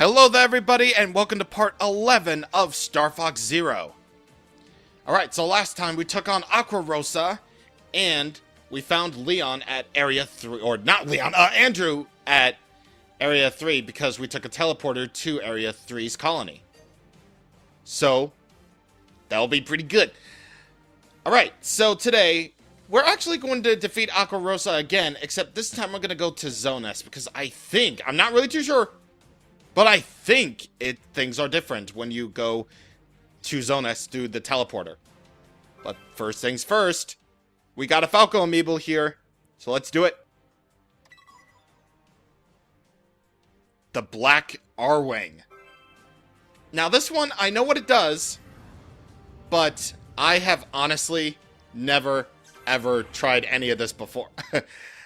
Hello there everybody, and welcome to part 11 of Star Fox Zero. Alright, so last time we took on Aqua Rosa, and we found Leon at Area 3, or not Leon, Andrew at Area 3 because we took a teleporter to Area 3's colony. So, that'll be pretty good. Alright, so today, we're actually going to defeat Aqua Rosa again, except this time we're going to go to Zonas, because I'm not really too sure, but I think things are different when you go to Zonas through the teleporter. But first things first, we got a Falco amiibo here, so let's do it. The Black Arwing. Now this one, I know what it does, but I have honestly never ever tried any of this before.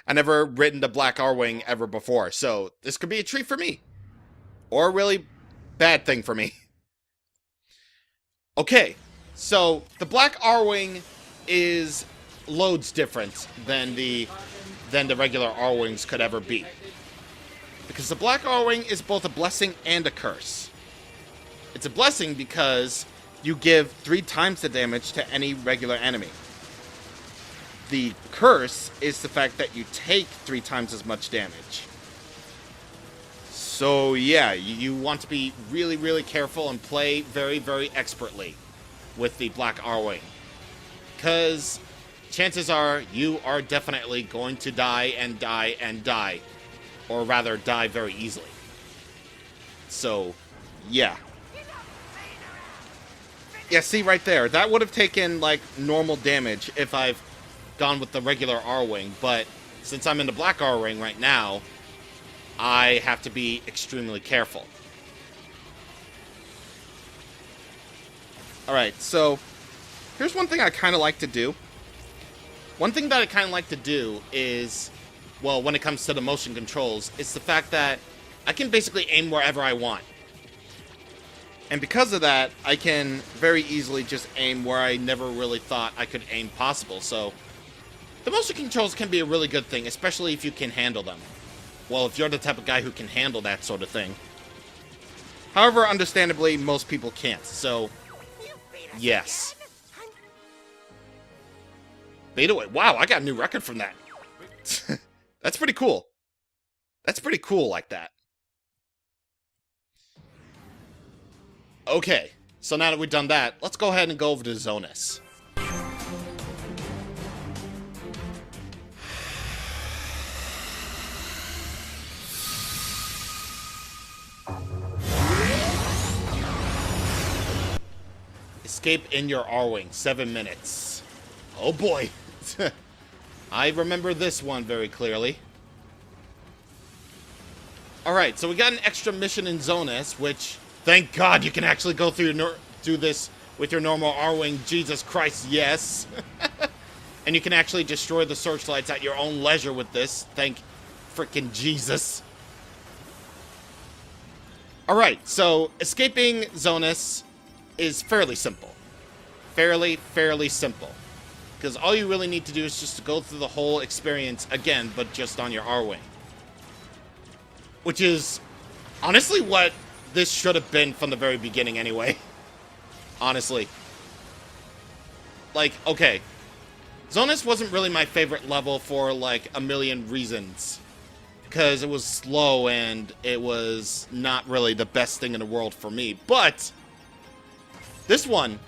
I never ridden the Black Arwing ever before, so this could be a treat for me. Or a really bad thing for me. Okay, so the Black Arwing is loads different than the regular Arwings could ever be. Because the Black Arwing is both a blessing and a curse. It's a blessing because you give 3 times the damage to any regular enemy. The curse is the fact that you take 3 times as much damage. So yeah, you want to be really, really careful and play very, very expertly with the Black Arwing. Because chances are you are definitely going to die and die and die. Or rather, die very easily. So, yeah. Yeah, see right there. That would have taken, like, normal damage if I've gone with the regular Arwing. But since I'm in the Black Arwing right now, I have to be extremely careful. Alright, so here's one thing I kind of like to do. One thing that I kind of like to do is, well, when it comes to the motion controls, it's the fact that I can basically aim wherever I want. And because of that, I can very easily just aim where I never really thought I could aim possible. So the motion controls can be a really good thing, especially if you can handle them. Well, if you're the type of guy who can handle that sort of thing. However, understandably, most people can't, so yes. Beta weight. Wow, I got a new record from that. That's pretty cool. That's pretty cool like that. Okay, so now that we've done that, let's go ahead and go over to Zonas. Escape in your Arwing, 7 minutes. Oh boy. I remember this one very clearly. Alright, so we got an extra mission in Zonas, which, thank God you can actually go through this with your normal Arwing. Jesus Christ, yes. And you can actually destroy the searchlights at your own leisure with this. Thank frickin' Jesus. Alright, so escaping Zonas is fairly simple. Fairly simple. Because all you really need to do is just to go through the whole experience again, but just on your Arwing. Which is honestly what this should have been from the very beginning anyway. Honestly. Like, okay. Zonas wasn't really my favorite level for like a million reasons. Because it was slow and it was not really the best thing in the world for me. But this one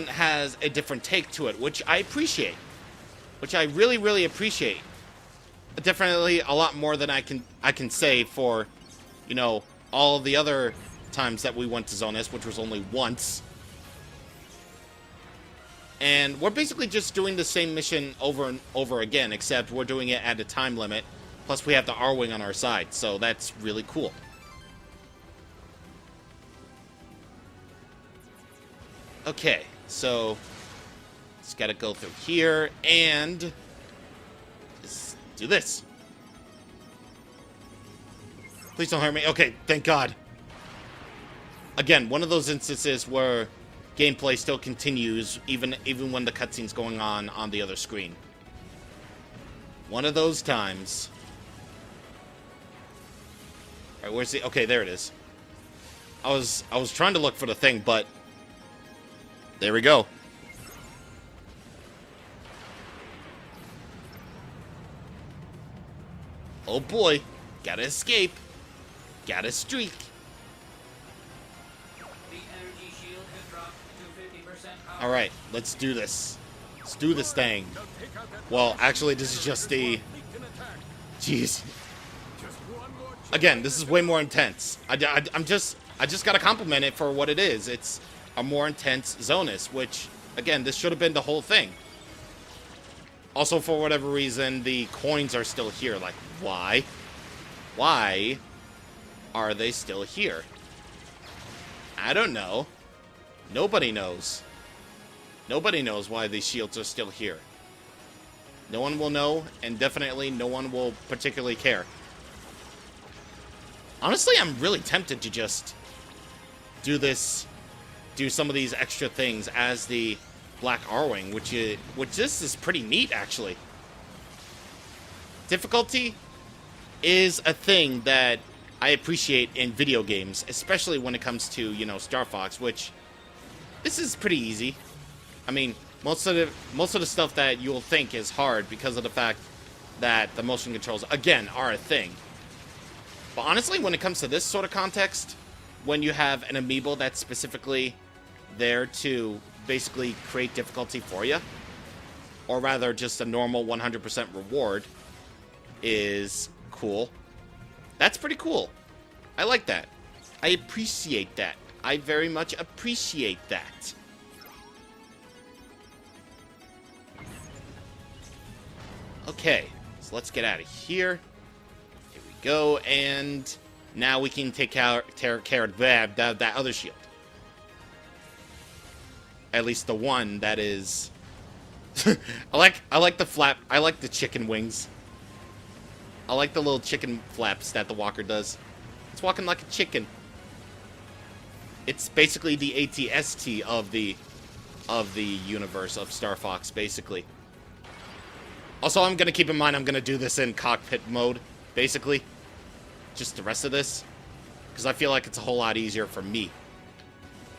has a different take to it, which I appreciate. Which I really, really appreciate. Definitely a lot more than I can say for, you know, all the other times that we went to Zonas, which was only once. And we're basically just doing the same mission over and over again, except we're doing it at a time limit. Plus we have the Arwing on our side, so that's really cool. Okay, so just gotta go through here and just do this. Please don't hurt me. Okay, thank God. Again, one of those instances where gameplay still continues even when the cutscene's going on the other screen. One of those times. Alright, where's the... Okay, there it is. I was trying to look for the thing, but there we go. Oh boy, gotta escape. Gotta streak. The energy shield has dropped to 50% power. Alright, let's do this. Let's do this thing. Well, actually, this is just the... Jeez. Again, this is way more intense. I just gotta compliment it for what it is. It's a more intense Zonus, which, again, this should have been the whole thing. Also, for whatever reason, the coins are still here. Like, why? Why are they still here? I don't know. Nobody knows. Nobody knows why these shields are still here. No one will know, and definitely no one will particularly care. Honestly, I'm really tempted to just do some of these extra things as the Black Arwing, which this is pretty neat, actually. Difficulty is a thing that I appreciate in video games, especially when it comes to, you know, Star Fox, which this is pretty easy. I mean, most of the stuff that you'll think is hard because of the fact that the motion controls, again, are a thing. But honestly, when it comes to this sort of context, when you have an amiibo that's specifically there to basically create difficulty for you, or rather just a normal 100% reward, is cool. That's pretty cool. I like that. I appreciate that. I very much appreciate that. Okay, so let's get out of here. Here we go, and now we can take care of that other shield. At least the one that is... I like the flap. I like the chicken wings. I like the little chicken flaps that the walker does. It's walking like a chicken. It's basically the ATST of the universe of Star Fox, basically. Also, I'm gonna keep in mind I'm gonna do this in cockpit mode, basically. Just the rest of this, because I feel like it's a whole lot easier for me,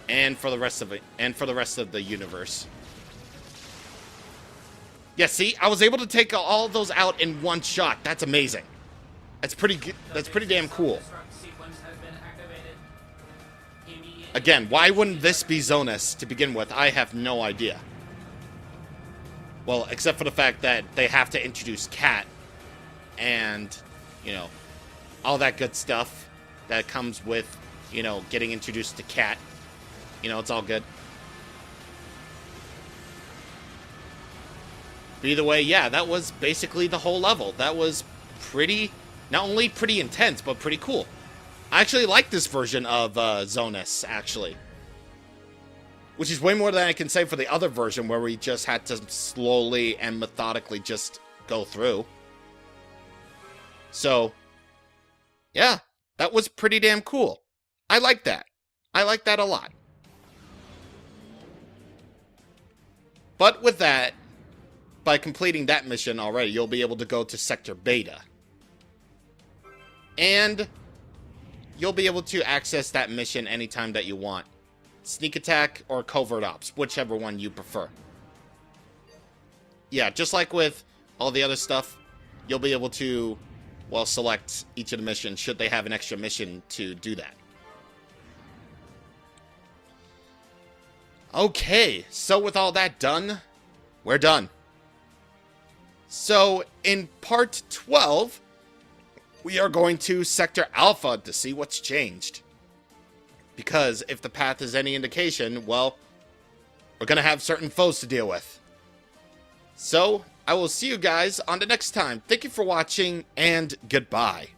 and for the rest of it, and for the rest of the universe. Yeah, see, I was able to take all of those out in one shot. That's amazing. That's pretty good. That's pretty damn cool. Again, why wouldn't this be Zonus to begin with? I have no idea. Well, except for the fact that they have to introduce Cat and, you know, all that good stuff that comes with, you know, getting introduced to Cat. You know, it's all good. But either way, yeah, that was basically the whole level. That was pretty, not only pretty intense, but pretty cool. I actually like this version of Zonus, actually. Which is way more than I can say for the other version, where we just had to slowly and methodically just go through. So, yeah, that was pretty damn cool. I like that. I like that a lot. But with that, by completing that mission already, you'll be able to go to Sector Beta. And you'll be able to access that mission anytime that you want. Sneak attack or covert ops, whichever one you prefer. Yeah, just like with all the other stuff, you'll be able to, well, select each of the missions should they have an extra mission to do that. Okay, so with all that done, we're done. So, in part 12, we are going to Sector Alpha to see what's changed. Because if the path is any indication, well, we're going to have certain foes to deal with. So, I will see you guys on the next time. Thank you for watching, and goodbye.